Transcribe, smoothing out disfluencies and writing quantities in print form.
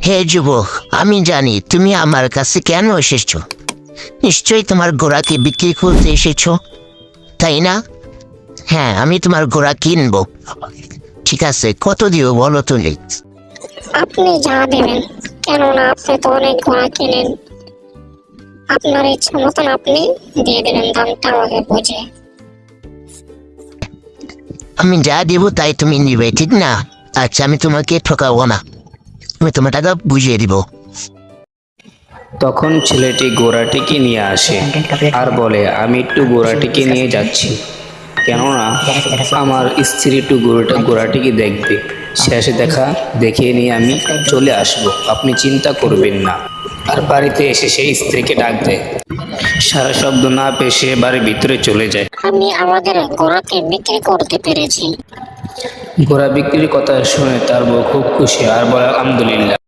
হে যুবক, আমি জানি তুমি আমার কাছে কেন এসেছো। নিশ্চয়ই তোমার ঘোড়াকে বিক্রি করতে এসেছো, তাই না? হ্যাঁ, আমি তোমার ঘোড়া কিনবো। ঠিক আছে, কত দিও বলো তুমি? আপনি যা দেবেন, কেননা আপনি তো অনেক ঘোড়া কেনেন। আপনার ইচ্ছা মতন আপনি দিয়ে দেবেন দামটা আমাকে বুঝে। আমি যা দেবো তাই তুমি নিবে, ঠিক না? আচ্ছা, আমি তোমাকে ঠকাবো না, আমি তোমার টাকা বুঝিয়ে দিব। তখন ছেলেটি ঘোড়াটিকে নিয়ে আসে আর বলে, আমি একটু ঘোড়াটিকে নিয়ে যাচ্ছি, কেননা আমার স্ত্রী একটু ঘোড়াটিকে দেখবে। শেষে দেখিয়ে নিয়ে আমি চলে আসব, আপনি চিন্তা করবেন না। আর বাড়িতে এসে সেই স্ত্রীকে ডাক দেয়। সারা শব্দ না পেয়ে সে বাড়ির ভিতরে চলে যায়। আমি আমাদের ঘোড়াকে বিক্রি করতে পেরেছি। ঘোড়া বিক্রির কথা শুনে তার বউ খুব খুশি আর বলে, আলহামদুলিল্লাহ।